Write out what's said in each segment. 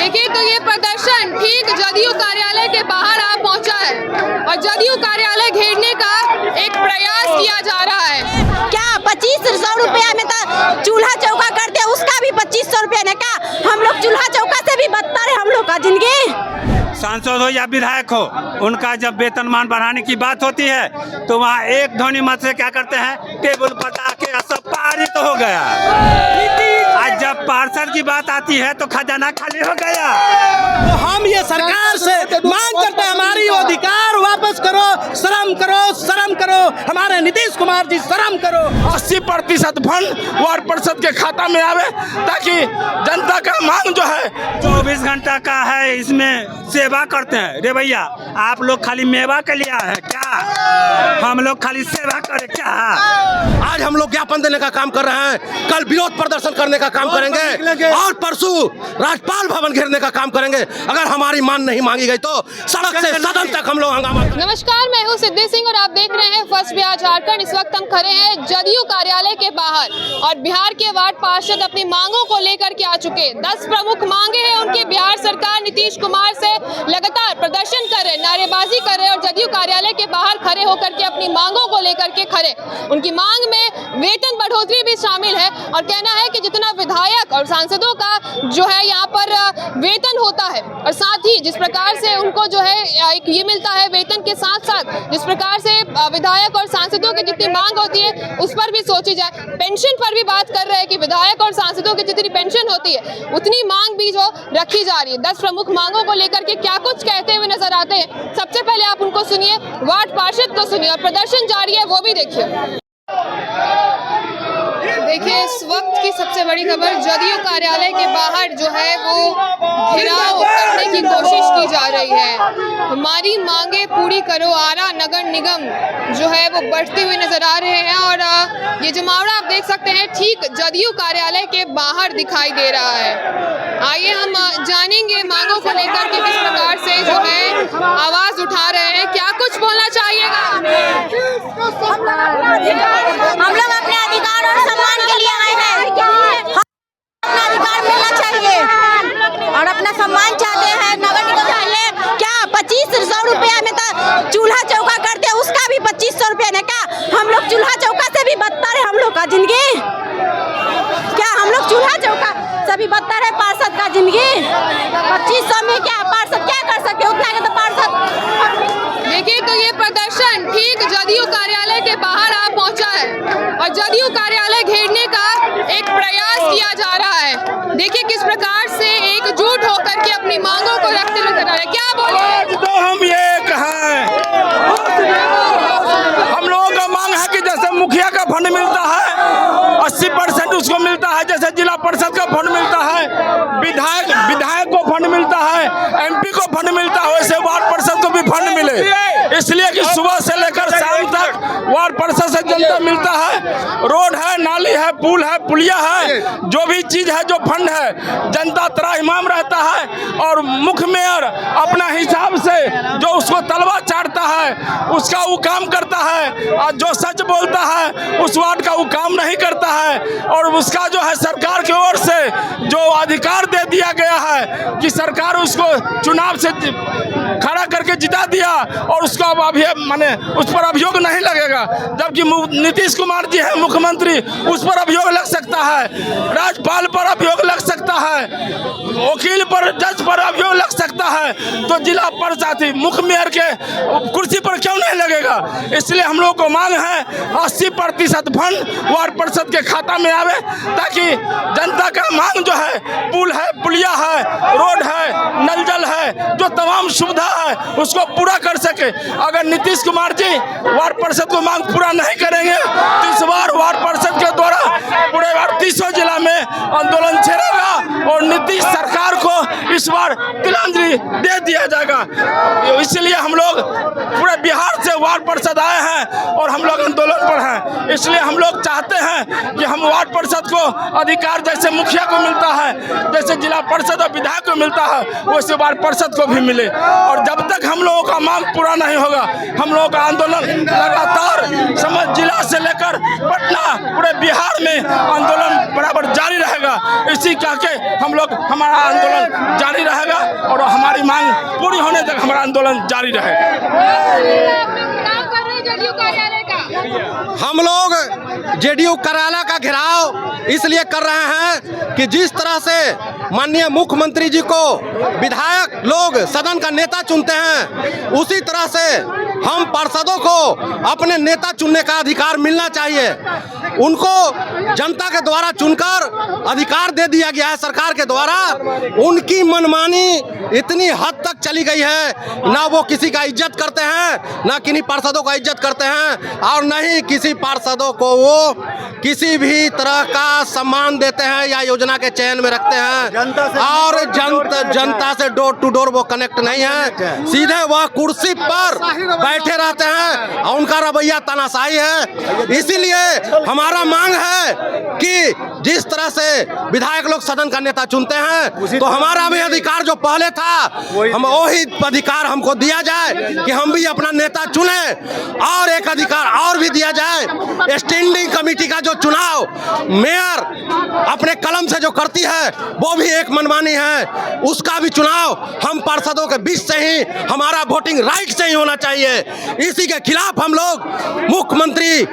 देखिए तो ये प्रदर्शन ठीक जदयू कार्यालय के बाहर आ पहुंचा है और जदयू कार्यालय घेरने का एक प्रयास किया जा रहा है। क्या 2500 रुपया में तो चूल्हा चौका करते, उसका भी 2500 रुपया ने का। हम लोग चूल्हा चौका से भी बदतर है हम लोग का जिंदगी। सांसद हो या विधायक हो, उनका जब वेतनमान बढ़ाने की बात होती है तो वहाँ एक ध्वनि मत से क्या करते हैं, टेबल पटा के सब पारित हो गया। आज जब पार्षद की बात आती है तो खजाना खाली हो गया। तो हम ये सरकार से मांग करते हैं, हमारी अधिकार वापस करो, शर्म करो, शर्म करो। हमारे नीतीश कुमार जी शर्म करो। 80% फंड वार्ड परिषद के खाता में आवे ताकि जनता का मांग जो है 24 घंटा का है, इसमें सेवा करते हैं। रे भैया, आप लोग खाली मेवा के लिए है क्या? हम लोग खाली सेवा करें क्या? आज हम लोग ज्ञापन देने का काम कर रहे हैं, कल विरोध प्रदर्शन करने का काम करेंगे और परसों राज्यपाल भवन घेरने का काम करेंगे। अगर हमारी मांग नहीं मांगी गई तो सड़क से सदन तक हम लोग हंगामा करेंगे। नमस्कार, मैं हूं सिद्धि सिंह और आप देख रहे हैं फर्स्ट बिहार झारखंड। इस वक्त हम खड़े हैं जदयू कार्यालय के बाहर और बिहार के वार्ड पार्षद अपनी मांगों को लेकर के आ चुके। 10 प्रमुख मांगे हैं उनकी। बिहार सरकार नीतीश कुमार से लगातार प्रदर्शन कर रहे, नारेबाजी कर रहे और जदयू कार्यालय के बाहर खड़े होकर के अपनी मांगों को लेकर के खड़े। उनकी मांग में वेतन बढ़ोतरी भी शामिल है और कहना है कि जितना विधायक और सांसदों का जो है यहाँ पर वेतन होता है और साथ ही जिस प्रकार से उनको जो है एक ये मिलता है, वेतन के साथ साथ जिस प्रकार से विधायक और सांसदों की जितनी मांग होती है उस पर भी सोची जाए। पेंशन पर भी बात कर रहे हैं कि विधायक और सांसदों की जितनी पेंशन होती है उतनी मांग भी जो रखी जा रही है। 10 प्रमुख मांगों को लेकर के क्या कुछ कहते हुए नजर आते हैं, सबसे पहले आप उनको सुनिए, वार्ड पार्षद को सुनिए और प्रदर्शन जारी है वो भी देखिए। देखिए इस वक्त की सबसे बड़ी खबर, जदयू कार्यालय के बाहर जो है वो घेराव करने की कोशिश की जा रही है। हमारी मांगे पूरी करो, आरा नगर निगम जो है वो बढ़ते हुए नजर आ रहे हैं और ये जमावड़ा आप देख सकते हैं ठीक जदयू कार्यालय के बाहर दिखाई दे रहा है। आइए हम जानेंगे मांगों को लेकर के किस प्रकार से जो है आवाज उठा रहे हैं, क्या कुछ बोलना चाहिएगा। हम लोग अपने अधिकार और सम्मान के लिए आए हैं। अपना अधिकार मिलना चाहिए और अपना सम्मान चाहते हैं। नगर निगम चाहिए। क्या 2500 रुपया में तो चूल्हा चौका करते, उसका भी 2500 रुपया ने का। हम लोग चूल्हा चौका से भी बदतर है हम लोग का जिंदगी। क्या हम लोग चूल्हा चौका से भी बदतर है पार्षद का जिंदगी। 2500 में क्या पार्षद क्या कर सकते, उतना के तो पार्षद। देखिए तो ये प्रदर्शन ठीक जदयू कार्यालय के बाहर आ पहुंचा है और जदयू कार्यालय घेरने का एक प्रयास किया जा रहा है। देखिए किस प्रकार से एकजुट होकर के अपनी मांगों को रखते हुए नजर आ रहे हैं। क्या बोले तो हम ये कहें, हम लोगों का मांग है कि जैसे मुखिया का फंड मिलता है 80% उसको मिलता है, जैसे जिला परिषद का फंड मिलता है, विधायक को फंड मिलता है, MP को फंड मिलता है, वैसे वार्ड परिषद को भी फंड मिले। इसलिए कि सुबह से लेकर शाम तक वार्ड परिषद से जनता मिलता है। रोड है, नाली है, पुल है, पुलिया है, जो भी चीज है, जो फंड है, जनता त्राहिमाम रहता है और मुख्य मेयर अपना हिसाब से जो उसको तलवा चाटता है उसका वो काम करता है और जो सच बोलता है उस वार्ड का वो काम नहीं करता है। और उसका जो है सरकार की ओर से जो अधिकार दे दिया गया है कि सरकार उसको चुनाव से खड़ा करके जिता दिया और उसको अब माने उस पर अभियोग नहीं लगेगा, जबकि नीतीश कुमार जी है मुख्यमंत्री, उस पर अभियोग लग सकता है, राज्यपाल पर अभियोग लग सकता है, वकील पर, जज पर अभियोग लग सकता है, तो जिला परिषद मुख्य मेयर के कुर्सी पर क्यों नहीं लगेगा। इसलिए हम लोग को मांग है 80% फंड वार्ड परिषद के खाता में आवे ताकि जनता का मांग जो है, पुल है, पुलिया है, रोड है, नल जल है, जो तमाम सुविधा है उसको पूरा कर सके। अगर नीतीश कुमार जी वार्ड परिषद को मांग पूरा नहीं करेंगे तो इस बार वार्ड परिषद के द्वारा पूरे 38 जिला में आंदोलन छेड़ेगा और नीतीश सरकार को इस बार तिलांजलि दे दिया जाएगा। इसलिए हम लोग पूरे बिहार से वार्ड परिषद आए हैं और हम लोग आंदोलन पर हैं। इसलिए हम लोग चाहते हैं कि हम वार्ड परिषद को अधिकार जैसे मुखिया को मिलता है, जैसे जिला परिषद और विधायक को मिलता है, वैसे वार्ड परिषद को भी मिले। और जब तक हम लोगों का मांग पूरा नहीं होगा, हम लोगों का आंदोलन लगातार समझ जिला से लेकर पटना पूरे बिहार में आंदोलन बराबर जारी रहेगा। इसी कह के हम लोग हमारा आंदोलन जारी रहेगा। हमारी मांग पूरी होने तक हमारा आंदोलन जारी रहेगा। हम लोग जेडीयू कार्यालय का घेराव इसलिए कर रहे हैं कि जिस तरह से माननीय मुख्यमंत्री जी को विधायक लोग सदन का नेता चुनते हैं, उसी तरह से हम पार्षदों को अपने नेता चुनने का अधिकार मिलना चाहिए। उनको जनता के द्वारा चुनकर अधिकार दे दिया गया है सरकार के द्वारा। उनकी मनमानी इतनी हद तक चली गई है, ना वो किसी का इज्जत करते हैं, ना किन्हीं पार्षदों का इज्जत करते हैं, और न ही किसी पार्षदों को वो किसी भी तरह का सम्मान देते हैं या योजना के चयन में रखते हैं। और जनता से डोर टू डोर वो कनेक्ट नहीं है, सीधे वह कुर्सी पर बैठे रहते हैं और उनका रवैया तानाशाही है। इसीलिए हमारा मांग है कि जिस तरह से विधायक लोग सदन का नेता चुनते हैं, तो हमारा भी अधिकार जो पहले था, हम वही अधिकार हमको दिया जाए कि हम भी अपना नेता चुने। और एक अधिकार और भी दिया जाए, स्टैंडिंग कमेटी का जो चुनाव मेयर अपने कलम से जो करती है, वो भी एक मनमानी है। उसका भी चुनाव हम पार्षदों के बीच से ही, हमारा वोटिंग राइट से ही होना चाहिए। इसी के खिलाफ हम लोग मुख्यमंत्री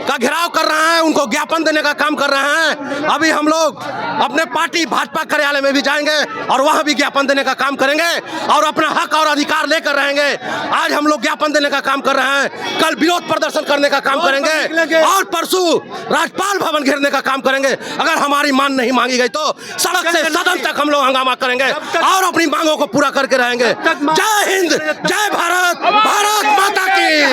का घेराव कर रहे हैं, उनको ज्ञापन देने का काम कर रहे हैं। अभी हम लोग अपने पार्टी भाजपा कार्यालय में भी जाएंगे और वहां भी ज्ञापन देने का काम करेंगे और अपना हक और अधिकार लेकर रहेंगे। आज हम लोग ज्ञापन देने का काम कर रहे हैं, कल विरोध प्रदर्शन करने का काम करेंगे और परसों राज्यपाल भवन घेरने का काम करेंगे। अगर हमारी मांग नहीं मांगी गई तो सड़क से सदन तक हम लोग हंगामा करेंगे और अपनी मांगों को पूरा करके रहेंगे। जय हिंद, जय भारत, भारत माता की,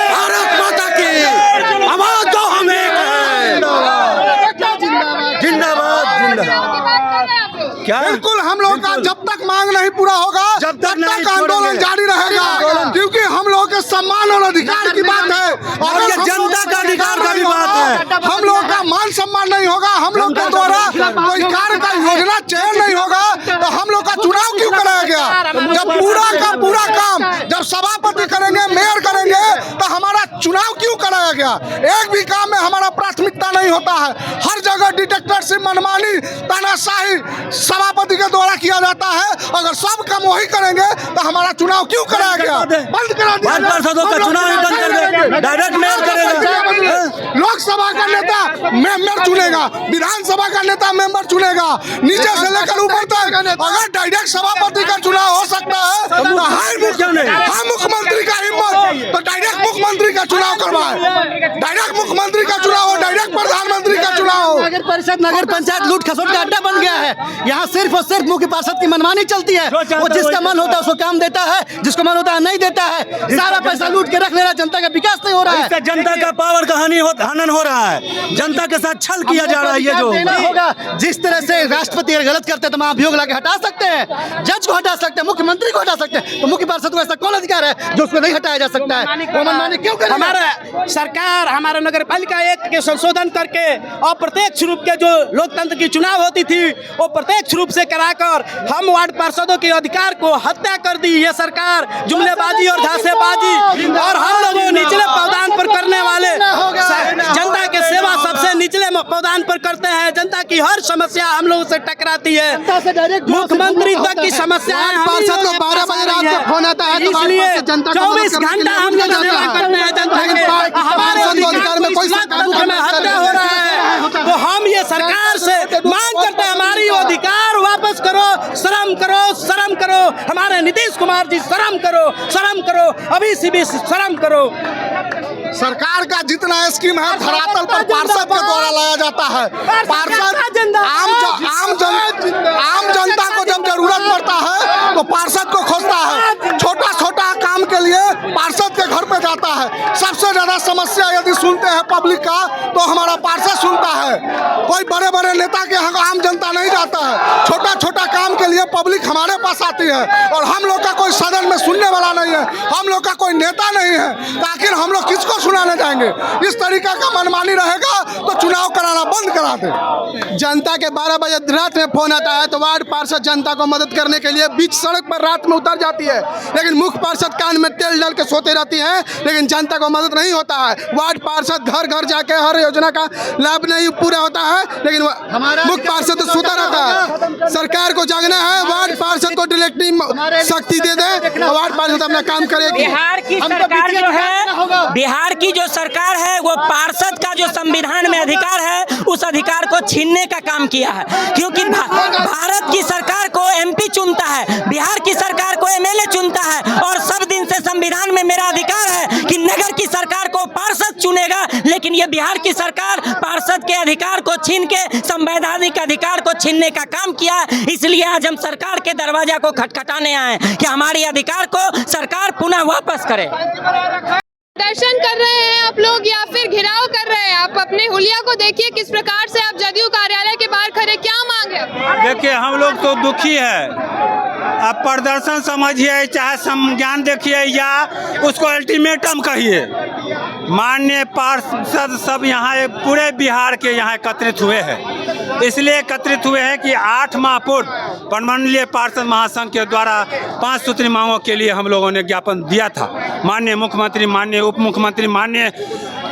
भारत माता की आवाज दो हमें। जिंदाबाद जिंदाबाद। क्या बिल्कुल हम लोग का जब तक मांग नहीं पूरा होगा जब तक आंदोलन जारी रहेगा, क्योंकि हम लोग के सम्मान और अधिकार की बात है और ये जनता का अधिकार का भी बात है। हम लोग का मान सम्मान नहीं होगा, हम लोग के द्वारा कोई कार्य का योजना चयन नहीं होगा, तो हम लोग का चुनाव क्यों कराया गया? जब पूरा का पूरा काम जब सभापति करेंगे, मेयर करेंगे, तो हमारा चुनाव क्यों कराया गया? एक भी काम में हमारा प्राथमिकता नहीं होता है, हर जगह डिटेक्टरशिप, मनमानी, तानाशाही सभापति के द्वारा किया जाता है। अगर सब काम वही करेंगे तो हमारा चुनाव क्यों कराया गया? बंद करा दिया। पार्षदों का चुनाव ही बंद कर दे, डायरेक्ट मेयर करेगा। लोकसभा का नेता मेंबर चुनेगा, विधानसभा का नेता मेंबर चुनेगा, नीचे से लेकर ऊपर तक। अगर डायरेक्ट सभापति का चुनाव हो सकता है तो हाई मुख्यमंत्री का हिम्मत तो डायरेक्ट मुख्यमंत्री का चुनाव करवाए, डायरेक्ट मुख्यमंत्री का चुनाव हो, डायरेक्ट प्रधानमंत्री का चुनाव हो। नगर परिषद, नगर पंचायत लूट खसोट का अड्डा बन गया है। यहाँ सिर्फ और सिर्फ मुख्य पार्षद की मनमानी चलती है। वो जिसका मन होता है उसको काम देता है, जिसको मन होता है नहीं देता है। सारा पैसा लूट के रख ले रहा है, जनता का विकास नहीं हो रहा है, जनता का पावर का हनन हो रहा है, जनता के साथ छल किया जा रहा है। ये जो होगा, जिस तरह से राष्ट्रपति गलत करते हैं तो महाभियोग लाके हटा सकते हैं, जज को हटा सकते हैं, मुख्यमंत्री को हटा सकते हैं, तो मुख्य पार्षद को ऐसा कौन अधिकार है जो उसको नहीं हटाया जा सकता है? वो मनमानी क्यों करेगा? हमारा सरकार, हमारा नगर पालिका एक्ट के संशोधन करके अप्रत्यक्ष रूप के जो लोकतंत्र की चुनाव होती थी वो प्रत्यक्ष रूप से कराकर हम वार्ड पार्षदों के अधिकार को हत्या कर दी। ये सरकार जुमलेबाजी और धासेबाजी और हम लोगों निचले पावदान पर करने वाले, जनता के सेवा सबसे निचले पावदान पर करते हैं। जनता की हर समस्या हम लोगों से टकराती है, मुख्यमंत्री तक की समस्या पार्षद को 12 बजे रात को फोन आता है, इसलिए 24 घंटा हम लोग सेवा करते हैं जनता के। हमारे अधिकार में कोई तंत्र में हत्या हो रहा है, तो हम ये सरकार से मांग करते हैं हमारी अधिकार वापस करो, शर्म करो, शर्म करो। हमारे नीतीश कुमार जी शर्म करो, शर्म करो, अभी से भी शर्म करो। सरकार का जितना स्कीम है धरातल पर पार्षद के द्वारा लाया जाता है। पार्षद आम जनता को जब जरूरत पड़ता है तो पार्षद को खोजता है, छोटा छोटा काम के लिए पार्षद के घर पे जाता है। सबसे ज्यादा समस्या यदि सुनते हैं पब्लिक का तो हमारा पार्षद सुनता है, कोई बड़े बड़े नेता के यहाँ आम जनता नहीं जाता है। छोटा छोटा काम के लिए पब्लिक हमारे पास आती है और हम लोग का कोई सदन में सुनने वाला नहीं है, हम लोग का कोई नेता नहीं है, तो आखिर हम लोग किसको सुनाने जाएंगे? इस तरीका का मनमानी रहेगा तो चुनाव कराना बंद करा दे। जनता के 12 बजे रात में फोन आता है तो वार्ड पार्षद जनता को मदद करने के लिए बीच सड़क पर रात में उतर जाती है, लेकिन मुख्य पार्षद कान में तेल डाल के सोते रहती है, लेकिन जनता को मदद नहीं होता है। वार्ड पार्षद घर घर जाके हर योजना का लाभ नहीं पूरा होता है, लेकिन मुख्य पार्षद तो सोता रहता है। सरकार को जागना है, वार्ड पार्षद को डायरेक्टिव शक्ति दे दें, वार्ड पार्षद अपना काम करेगी। बिहार की सरकार जो है, बिहार की जो सरकार है वो पार्षद का जो संविधान में अधिकार है उस अधिकार को छीनने का काम किया है, क्योंकि भारत की सरकार को एमपी चुनता है, बिहार की सरकार को एमएलए चुनता है, और सब दिन से संविधान में मेरा अधिकार है कि नगर की सरकार को पार्षद चुनेगा, लेकिन ये बिहार की सरकार पार्षद के अधिकार को छीन के संवैधानिक अधिकार को छीनने का काम किया। इसलिए आज हम सरकार के दरवाजा को खटखटाने आए कि हमारे अधिकार को सरकार पुनः वापस करे। दर्शन कर रहे हैं आप लोग या फिर घिराव कर रहे हैं? आप अपने हुलिया को देखिए किस प्रकार से आप जदयू कार्यालय के बाहर खड़े, क्या मांग है? देखिए हम लोग तो दुखी है, अब प्रदर्शन समझिए चाहे संज्ञान देखिए या उसको अल्टीमेटम कहिए। माननीय पार्षद सब यहाँ पूरे बिहार के यहाँ एकत्रित हुए हैं, इसलिए एकत्रित हुए हैं कि 8 माह पूर्व परमंडलीय पार्षद महासंघ के द्वारा 5 सूत्री मांगों के लिए हम लोगों ने ज्ञापन दिया था। माननीय मुख्यमंत्री, माननीय उप मुख्यमंत्री, माननीय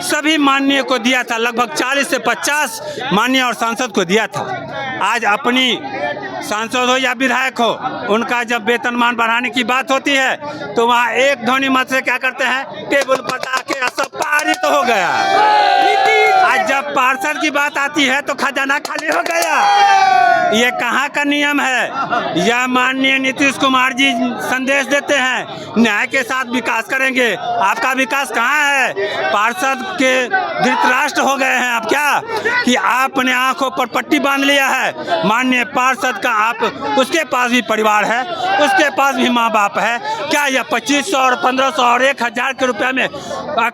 सभी माननीय को दिया था, लगभग 40 से 50 माननीय और सांसद को दिया था। आज अपनी सांसद हो या विधायक हो, उनका जब वेतनमान बढ़ाने की बात होती है तो वहाँ एक ध्वनि मत से क्या करते हैं, टेबल पर आके सब पारित तो हो गया। आज जब पार्षद की बात आती है तो खजाना खाली हो गया। ये कहाँ का नियम है? यह माननीय नीतीश कुमार जी संदेश देते हैं न्याय के साथ विकास करेंगे, आपका विकास कहाँ है? पार्षद के धृतराष्ट्र हो गए हैं आप क्या, कि आपने आंखों पर पट्टी बांध लिया है। माननीय पार्षद का आप, उसके पास भी परिवार है, उसके पास भी माँ बाप है। क्या यह 2500 और 1500 और 1000 के रुपए में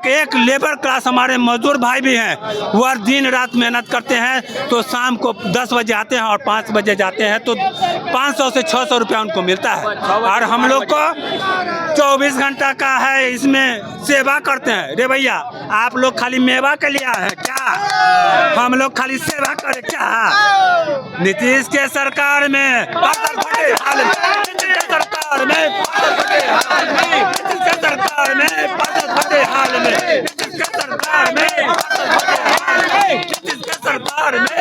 एक लेबर क्लास हमारे मजदूर भाई भी हैं, वह दिन रात मेहनत करते हैं, तो शाम को 10 बजे आते हैं और 5 बजे जाते हैं, तो 500 से 600 रुपया उनको मिलता है। और हम लोग को 24 घंटा का है, इसमें सेवा करते हैं। रे भैया, आप लोग खाली मेवा के लिए आए हैं क्या? हम लोग खाली सेवा करें क्या? नीतीश के सरकार में, सरकार में, सरकार में, हाल में, सरकार में, सरकार में,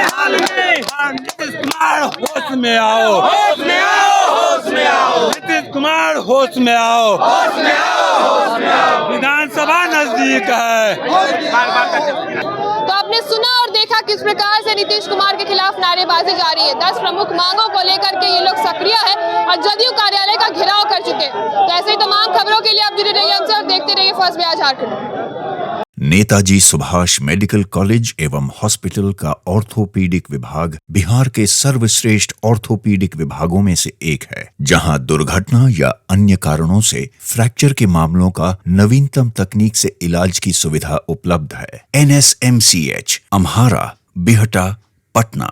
हाल में, नीतीश कुमार होश में आओ, होश में आओ, होश में आओ, नीतीश कुमार होश में आओ, होश में आओ, होश में आओ। विधानसभा नजदीक है। तो आपने सुना और देखा किस प्रकार से नीतीश कुमार के खिलाफ नारेबाजी जारी है। 10 प्रमुख मांगों को लेकर के ये लोग सक्रिय है और जदयू कार्यालय का घेराव कर चुके। तो ऐसे ही तमाम खबरों के लिए आप जुड़े रहिए हमसे और देखते रहिए first Bihar Jharkhand. Netaji Subhash medical college एवं हॉस्पिटल का ऑर्थोपीडिक विभाग बिहार के सर्वश्रेष्ठ ऑर्थोपीडिक विभागों में से एक है, जहां दुर्घटना या अन्य कारणों से फ्रैक्चर के मामलों का नवीनतम तकनीक से इलाज की सुविधा उपलब्ध है। NSMCH, अम्हारा, बिहटा, पटना।